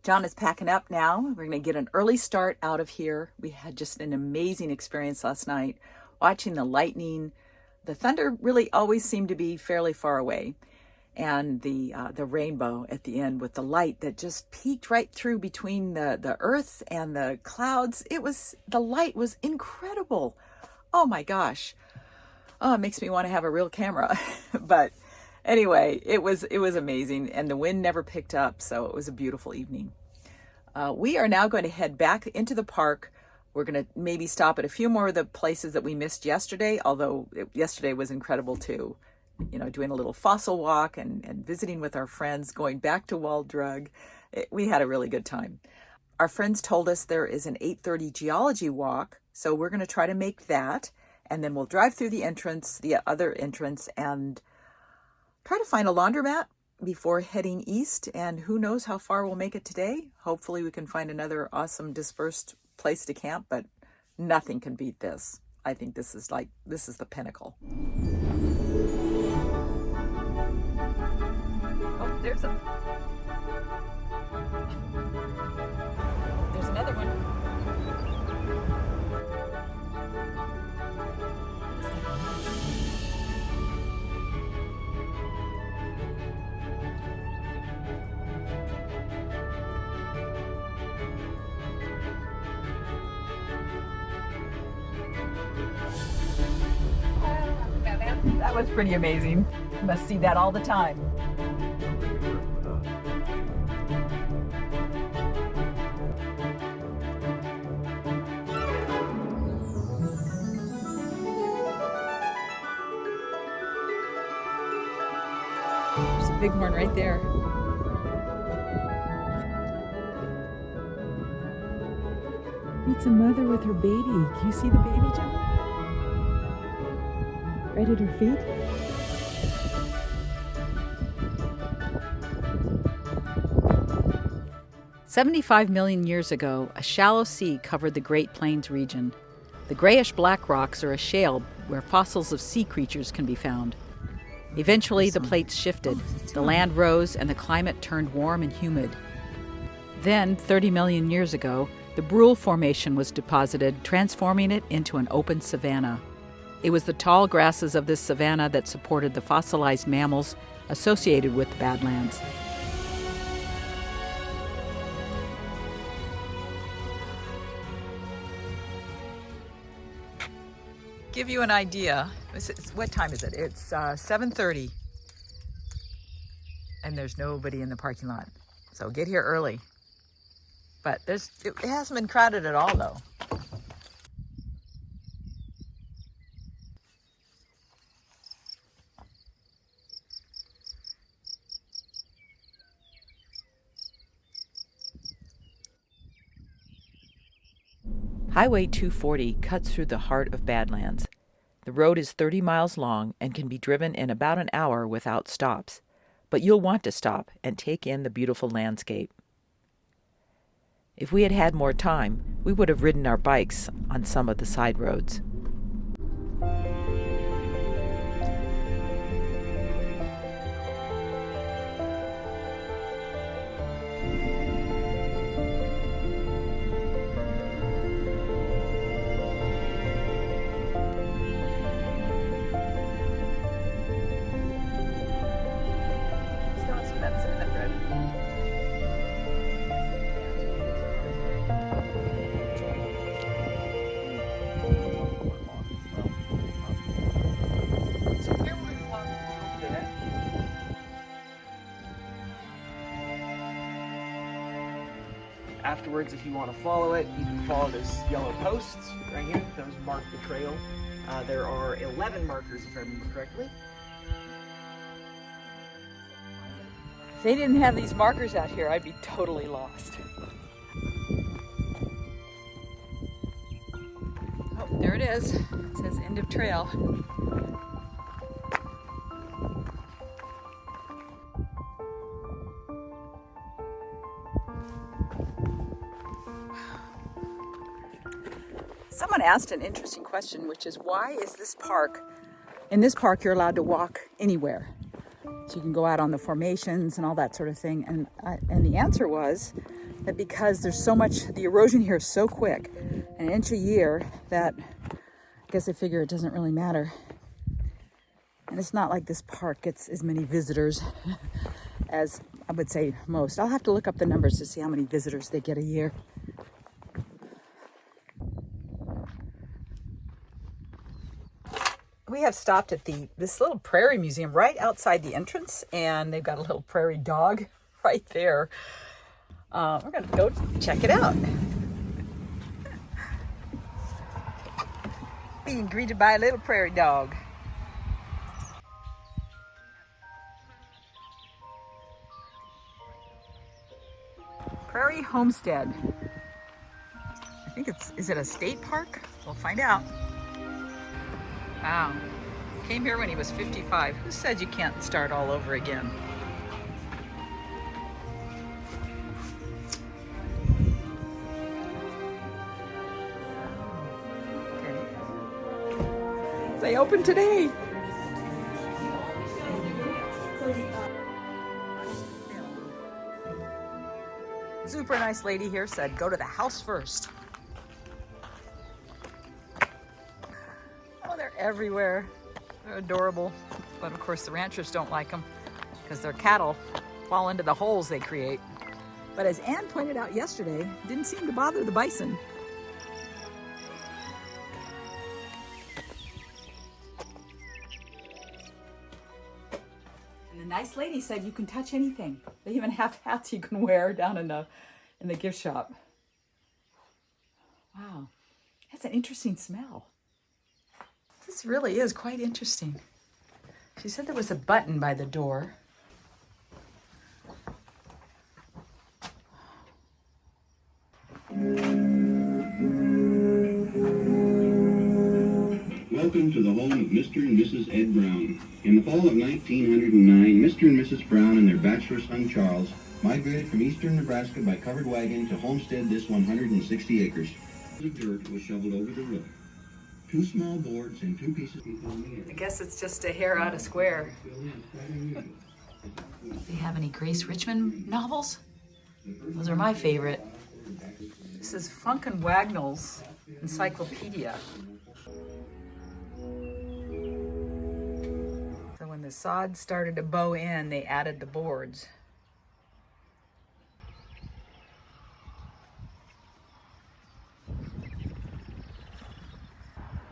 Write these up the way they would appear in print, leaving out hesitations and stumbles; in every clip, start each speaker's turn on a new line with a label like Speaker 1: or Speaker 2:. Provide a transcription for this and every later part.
Speaker 1: John is packing up now. We're going to get an early start out of here. We had just an amazing experience last night, watching the lightning. The thunder really always seemed to be fairly far away. And the rainbow at the end with the light that just peeked right through between the earth and the clouds. The light was incredible. Oh my gosh. Oh, it makes me want to have a real camera. But anyway, it was amazing, and the wind never picked up, so it was a beautiful evening. We are now going to head back into the park. We're going to maybe stop at a few more of the places that we missed yesterday, although yesterday was incredible too. You know, doing a little fossil walk and visiting with our friends, going back to Wall Drug. We had a really good time. Our friends told us there is an 8:30 geology walk, so we're going to try to make that, and then we'll drive through the other entrance, and try to find a laundromat before heading east, and who knows how far we'll make it today. Hopefully we can find another awesome dispersed place to camp, but nothing can beat this. I think this is the pinnacle. Oh, there's another one. That was pretty amazing. You must see that all the time. There's a bighorn right there. It's a mother with her baby. Can you see the baby, John? Right at her feet. "75 million years ago, a shallow sea covered the Great Plains region. The grayish-black rocks are a shale where fossils of sea creatures can be found. Eventually, the plates shifted, the land rose, and the climate turned warm and humid. Then, 30 million years ago, the Brule Formation was deposited, transforming it into an open savanna. It was the tall grasses of this savanna that supported the fossilized mammals associated with the Badlands. Give you an idea, what time is it? It's 7:30, and there's nobody in the parking lot. So get here early. But it hasn't been crowded at all, though. Highway 240 cuts through the heart of Badlands. The road is 30 miles long and can be driven in about an hour without stops, but you'll want to stop and take in the beautiful landscape. If we had had more time, we would have ridden our bikes on some of the side roads.
Speaker 2: Afterwards, if you want to follow it, you can follow those yellow posts right here. Those mark the trail. There are 11 markers, if I remember correctly.
Speaker 1: If they didn't have these markers out here, I'd be totally lost. Oh, there it is. It says end of trail. Someone asked an interesting question, which is, why is this park, in this park you're allowed to walk anywhere? So you can go out on the formations and all that sort of thing. And the answer was that because there's so much, the erosion here is so quick, an inch a year, that I guess I figure it doesn't really matter. And it's not like this park gets as many visitors as I would say most. I'll have to look up the numbers to see how many visitors they get a year. We have stopped at this little prairie museum right outside the entrance, and they've got a little prairie dog right there. We're going to go check it out. Being greeted by a little prairie dog. Prairie Homestead. I think is it a state park? We'll find out. Wow. Came here when he was 55. Who said you can't start all over again? Okay. They open today. Super nice lady here said, go to the house first. Oh, they're everywhere. They're adorable. But of course the ranchers don't like them because their cattle fall into the holes they create. But as Ann pointed out yesterday, it didn't seem to bother the bison. And the nice lady said you can touch anything. They even have hats you can wear down in the gift shop. Wow, that's an interesting smell. This really is quite interesting. She said there was a button by the door.
Speaker 3: Welcome to the home of Mr. and Mrs. Ed Brown. In the fall of 1909, Mr. and Mrs. Brown and their bachelor son Charles migrated from eastern Nebraska by covered wagon to homestead this 160 acres. The dirt was shoveled over the roof. 2 small boards and 2 pieces of metal.
Speaker 1: I guess it's just a hair out of square. Do you have any Grace Richmond novels? Those are my favorite. This is Funk and Wagnall's Encyclopedia. So when the sod started to bow in, they added the boards.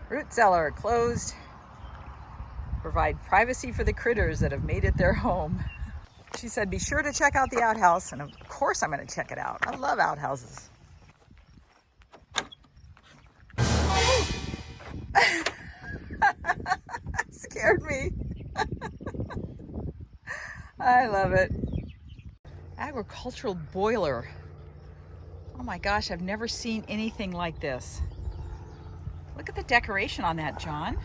Speaker 1: Root cellar closed. Provide privacy for the critters that have made it their home. She said, be sure to check out the outhouse. And of course I'm going to check it out. I love outhouses. Scared me. I love it. Agricultural boiler. Oh my gosh, I've never seen anything like this. Look at the decoration on that, John.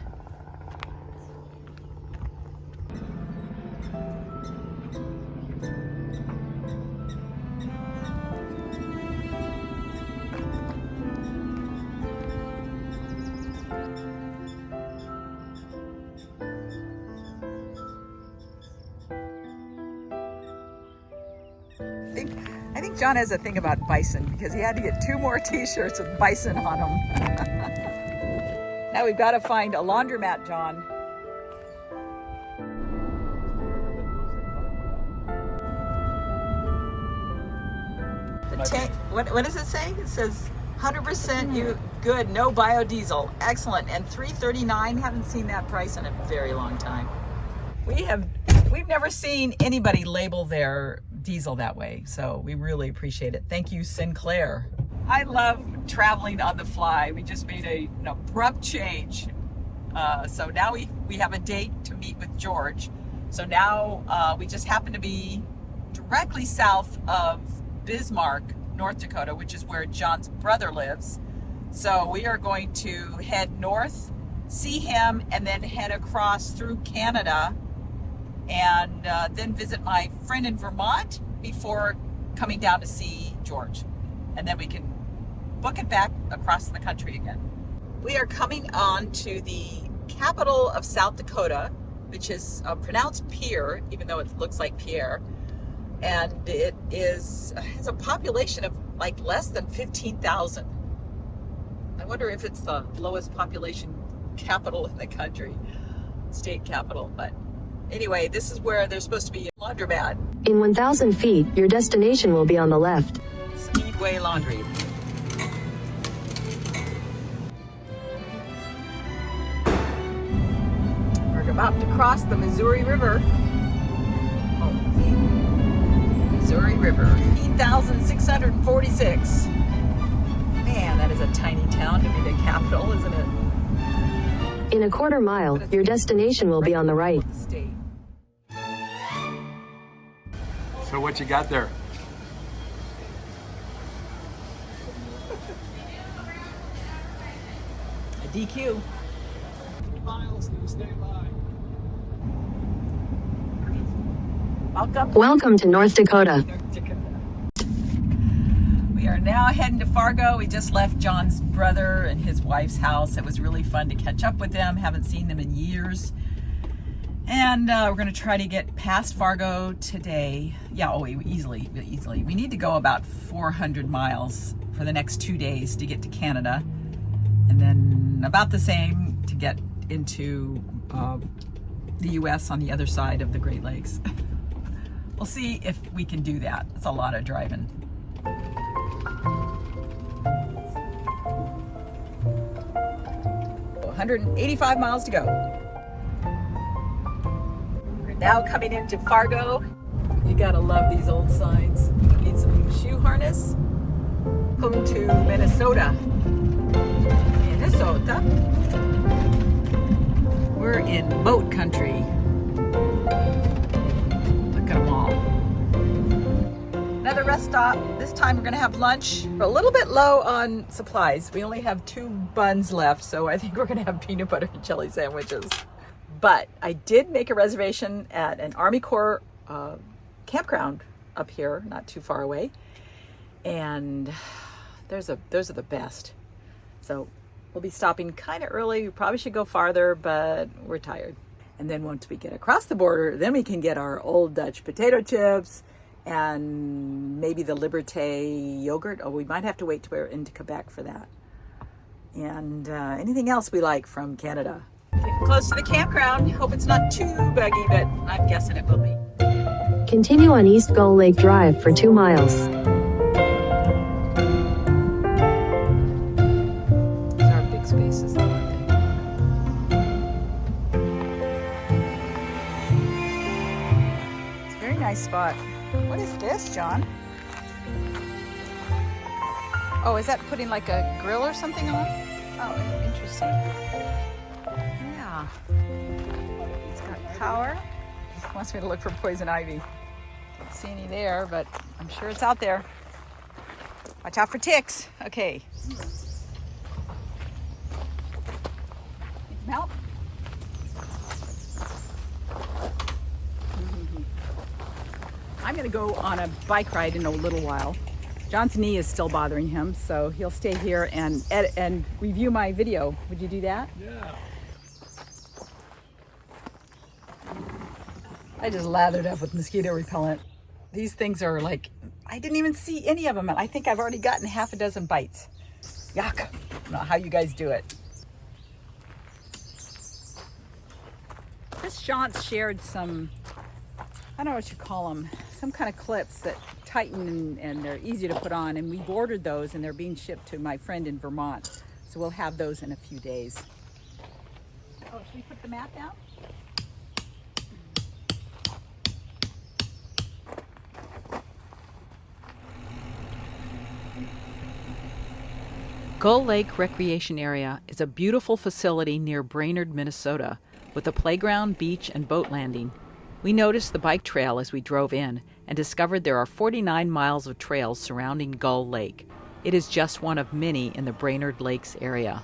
Speaker 1: I think John has a thing about bison because he had to get 2 more t-shirts with bison on them. Now we've got to find a laundromat, John. What does it say? It says 100% good, no biodiesel. Excellent. And $3.39. Haven't seen that price in a very long time. We've never seen anybody label their diesel that way, so we really appreciate it. Thank you, Sinclair. I love traveling on the fly. We just made an abrupt change. So now we have a date to meet with George. So now we just happen to be directly south of Bismarck, North Dakota, which is where John's brother lives. So we are going to head north, see him, and then head across through Canada and then visit my friend in Vermont before coming down to see George. And then we can book it back across the country again. We are coming on to the capital of South Dakota, which is pronounced Pier, even though it looks like Pierre. And it has a population of like less than 15,000. I wonder if it's the lowest population capital in the country, state capital. But anyway, this is where there's supposed to be a laundromat.
Speaker 4: In 1,000 feet, your destination will be on the left.
Speaker 1: Speedway Laundry. We're about to cross the Missouri River. Oh, Missouri River, 8,646. Man, that is a tiny town to be the capital, isn't it?
Speaker 4: In a quarter mile, your destination will be on the right.
Speaker 5: So what you got there?
Speaker 1: A DQ.
Speaker 5: Miles, you stay by.
Speaker 4: Welcome to North Dakota.
Speaker 1: We are now heading to Fargo. We just left John's brother and his wife's house. It was really fun to catch up with them. Haven't seen them in years. And we're going to try to get past Fargo today. Yeah, easily. We need to go about 400 miles for the next 2 days to get to Canada. And then about the same to get into the U.S. on the other side of the Great Lakes. We'll see if we can do that. It's a lot of driving. So 185 miles to go. We're now coming into Fargo. You gotta love these old signs. Need some shoe harness. Welcome to Minnesota. We're in boat country. Look at them all. Another rest stop. This time we're gonna have lunch. We're a little bit low on supplies. We only have 2 buns left, so I think we're gonna have peanut butter and jelly sandwiches. But I did make a reservation at an Army Corps campground up here, not too far away. And those are the best. So we'll be stopping kind of early. We probably should go farther, but we're tired. And then once we get across the border, then we can get our old Dutch potato chips and maybe the Liberté yogurt. Oh, we might have to wait till we're into Quebec for that. And anything else we like from Canada. Getting close to the campground. Hope it's not too buggy, but I'm guessing it will be.
Speaker 4: Continue on East Gull Lake Drive for 2 miles.
Speaker 1: These are big spaces, though, aren't they? It's a very nice spot. What is this, John? Oh, is that putting like a grill or something on? Oh, interesting. Yeah. It's got power. It wants me to look for poison ivy. Don't see any there, but I'm sure it's out there. Watch out for ticks. Okay. Melt. I'm going to go on a bike ride in a little while. John's knee is still bothering him, so he'll stay here and edit and review my video. Would you do that?
Speaker 5: Yeah.
Speaker 1: I just lathered up with mosquito repellent. These things are like, I didn't even see any of them, and I think I've already gotten half a dozen bites. Yuck. I don't know how you guys do it. Chris Shantz shared some, I don't know what you call them, some kind of clips that tighten and they're easy to put on, and we've ordered those and they're being shipped to my friend in Vermont. So we'll have those in a few days. Oh, should we put the mat down? Gull Lake Recreation Area is a beautiful facility near Brainerd, Minnesota, with a playground, beach, and boat landing. We noticed the bike trail as we drove in and discovered there are 49 miles of trails surrounding Gull Lake. It is just one of many in the Brainerd Lakes area.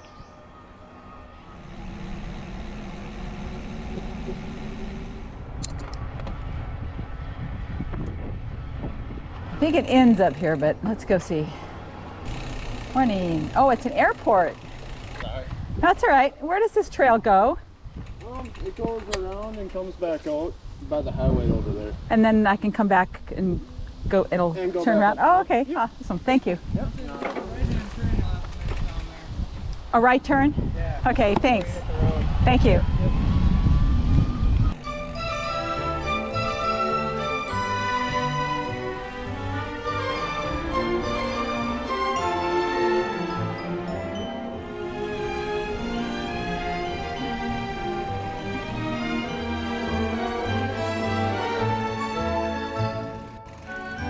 Speaker 1: I think it ends up here, but let's go see. Morning. Oh, it's an airport.
Speaker 5: Sorry.
Speaker 1: That's all right. Where does this trail go?
Speaker 5: Well,
Speaker 6: It goes around and comes back out by the highway over there.
Speaker 1: And then I can come back and go, it'll
Speaker 6: And go
Speaker 1: turn
Speaker 6: back
Speaker 1: around.
Speaker 6: up.
Speaker 1: Oh, okay,
Speaker 6: Yeah.
Speaker 1: awesome, thank you.
Speaker 6: Yep.
Speaker 1: A right turn?
Speaker 6: Yeah.
Speaker 1: Okay, thanks. Thank you.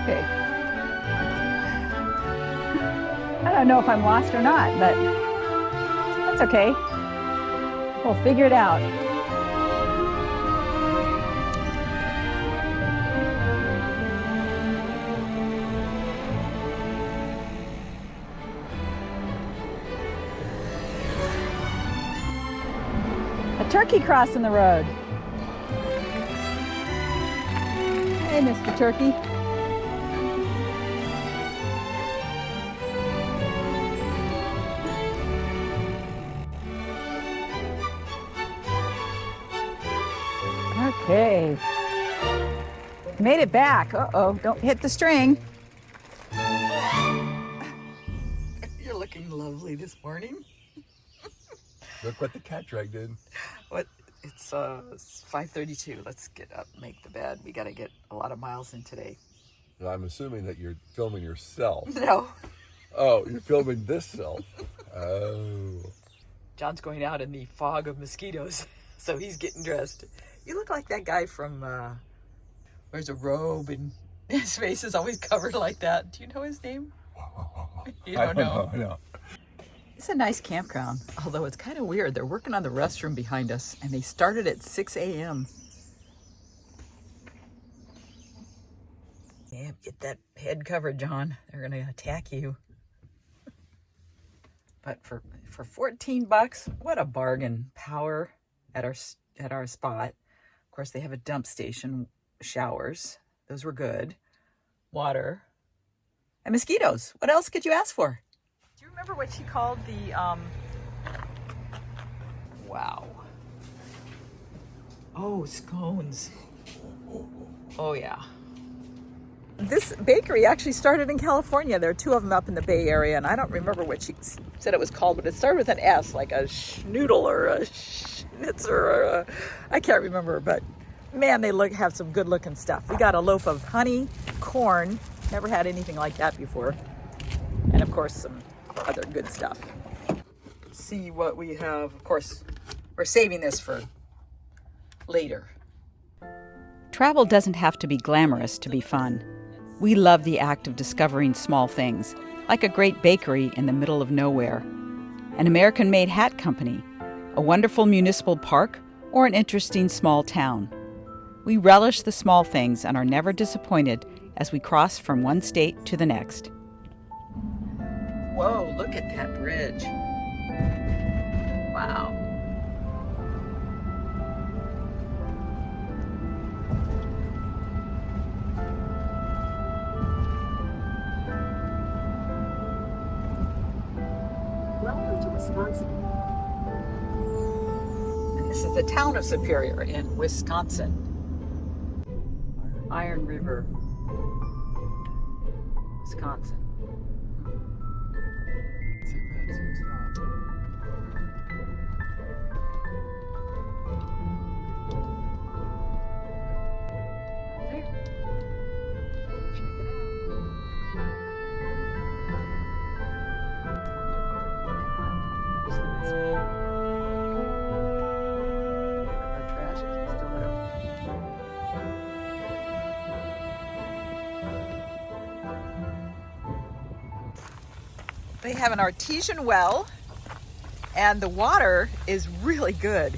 Speaker 1: Okay. I don't know if I'm lost or not, but that's okay. We'll figure it out. A turkey crossing the road. Hey, Mr. Turkey. Okay. Made it back. Uh-oh, don't hit the string. You're looking lovely this morning.
Speaker 5: Look what the cat dragged in.
Speaker 1: What? It's 5:32. Let's get up, make the bed. We got to get a lot of miles in today.
Speaker 5: Well, I'm assuming that you're filming yourself.
Speaker 1: No.
Speaker 5: Oh, you're filming this self. Oh.
Speaker 1: John's going out in the fog of mosquitoes, so he's getting dressed. You look like that guy from, wears a robe and his face is always covered like that. Do you know his name? You don't know.
Speaker 5: No.
Speaker 1: It's a nice campground, although it's kind of weird. They're working on the restroom behind us, and they started at 6 a.m. Yeah, get that head covered, John. They're going to attack you. But for $14, what a bargain. Power at our spot. Of course, they have a dump station, showers. Those were good. Water. And mosquitoes. What else could you ask for? Do you remember what she called the, wow. Oh, scones. Oh, yeah. This bakery actually started in California. There are two of them up in the Bay Area, and I don't remember what she said it was called, but it started with an S, like a schnoodle or a schnitzer or a, I can't remember, but man, they have some good looking stuff. We got a loaf of honey, corn, never had anything like that before, and of course some other good stuff. Let's see what we have. Of course, we're saving this for later. Travel doesn't have to be glamorous to be fun. We love the act of discovering small things, like a great bakery in the middle of nowhere, an American-made hat company, a wonderful municipal park, or an interesting small town. We relish the small things and are never disappointed as we cross from one state to the next. Whoa, look at that bridge. Wow.
Speaker 4: Welcome to Wisconsin.
Speaker 1: And this is the town of Superior in Wisconsin. Iron River, Wisconsin. They have an artesian well, and the water is really good.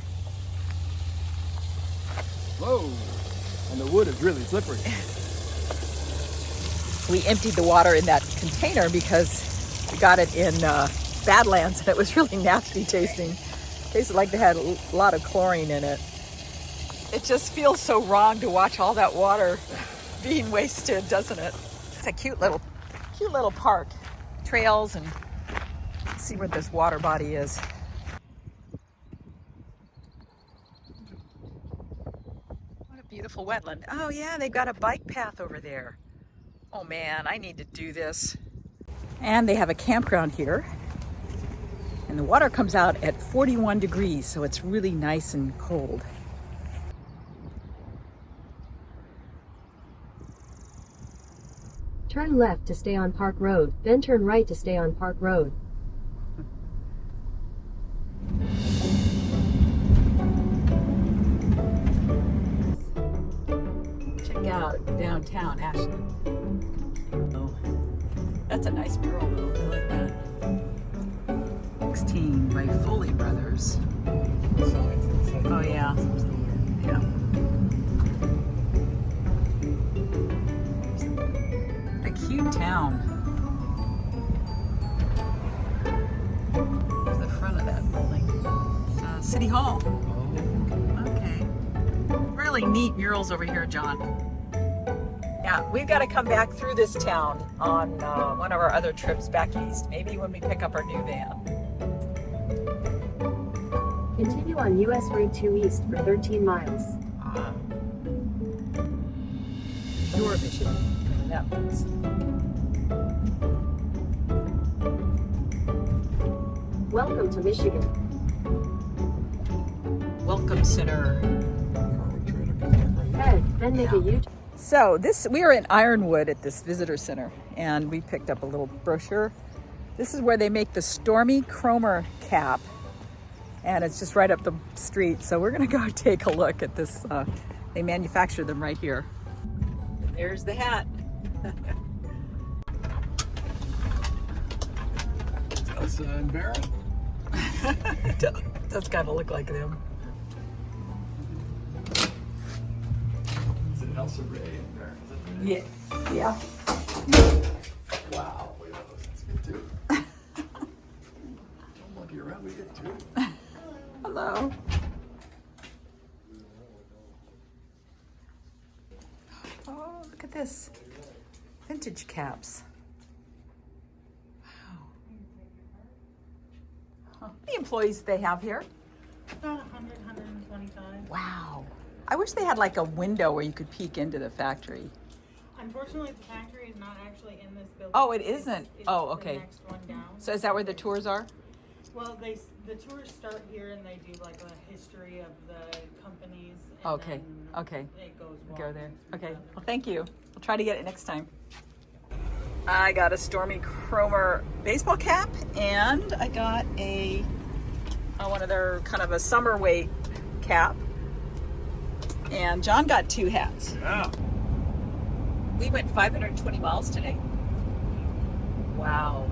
Speaker 6: Whoa! And the wood is really slippery.
Speaker 1: We emptied the water in that container because we got it in Badlands, and it was really nasty tasting. Tasted like they had a lot of chlorine in it. It just feels so wrong to watch all that water being wasted, doesn't it? It's a cute little park. Trails, and see where this water body is. beautiful wetland. Oh yeah, they've got a bike path over there. Oh man, I need to do this. And they have a campground here. And the water comes out at 41 degrees, so it's really nice and cold.
Speaker 4: Turn left to stay on Park Road, then turn right to stay on Park Road.
Speaker 1: Check out downtown Ashland. Oh, that's a nice mural though. I like that. 16 by Foley Brothers. Oh yeah. Yeah. A cute town. There's the front of that building. City Hall. Okay. Really neat murals over here, John. Yeah, we've got to come back through this town on one of our other trips back east. Maybe when we pick up our new van.
Speaker 4: Continue on US Route 2 East for 13 miles.
Speaker 1: Your Michigan, whatever that means.
Speaker 4: Welcome to Michigan.
Speaker 1: Welcome Center.
Speaker 4: Head, then make a U-turn.
Speaker 1: So we are in Ironwood at this visitor center, and we picked up a little brochure. This is where they make the Stormy Cromer cap, and it's just right up the street. So we're gonna go take a look at this. They manufacture them right here. There's the hat.
Speaker 5: That's Barrett.
Speaker 1: Does kind of look like them.
Speaker 5: Is it Elsa Ray and Barrett?
Speaker 1: Yeah. Yeah.
Speaker 5: Wow, wait, that's good too. Don't monkey around, we get two.
Speaker 1: Hello. Oh, look at this. Vintage caps. Wow. Huh. How many employees do they have here?
Speaker 7: About 100, 125.
Speaker 1: Wow. I wish they had like a window where you could peek into the factory.
Speaker 7: Unfortunately, the factory is not actually in this building.
Speaker 1: Oh, it isn't?
Speaker 7: It's
Speaker 1: Oh, okay.
Speaker 7: The next one down.
Speaker 1: So is that where the tours are?
Speaker 7: Well, the tours start here and they do like a history of the companies. And
Speaker 1: Okay.
Speaker 7: then
Speaker 1: Okay.
Speaker 7: It goes
Speaker 1: Go there.
Speaker 7: walking through
Speaker 1: Okay.
Speaker 7: the-
Speaker 1: Well, thank you. I'll try to get it next time. I got a Stormy Cromer baseball cap, and I got one of their kind of a summer weight cap. And John got 2 hats.
Speaker 5: Yeah.
Speaker 1: We went 520 miles today. Wow.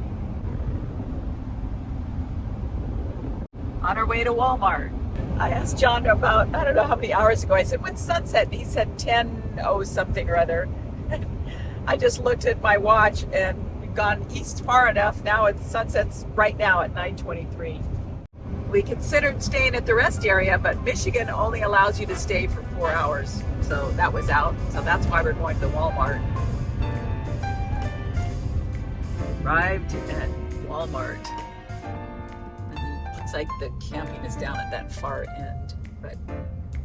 Speaker 1: On our way to Walmart. I asked John about, I don't know how many hours ago, I said, when's sunset? And he said 10:00 something or other. I just looked at my watch and we've gone east far enough. Now sunset's right now at 9:23. We considered staying at the rest area, but Michigan only allows you to stay for 4 hours. So that was out. So that's why we're going to the Walmart. Arrived at Walmart. Looks like the camping is down at that far end, but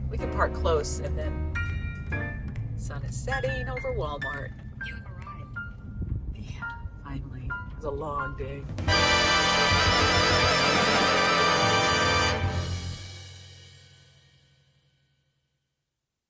Speaker 1: we can park close, and then sun is setting over Walmart. You have arrived. Yeah, finally. It was a long day.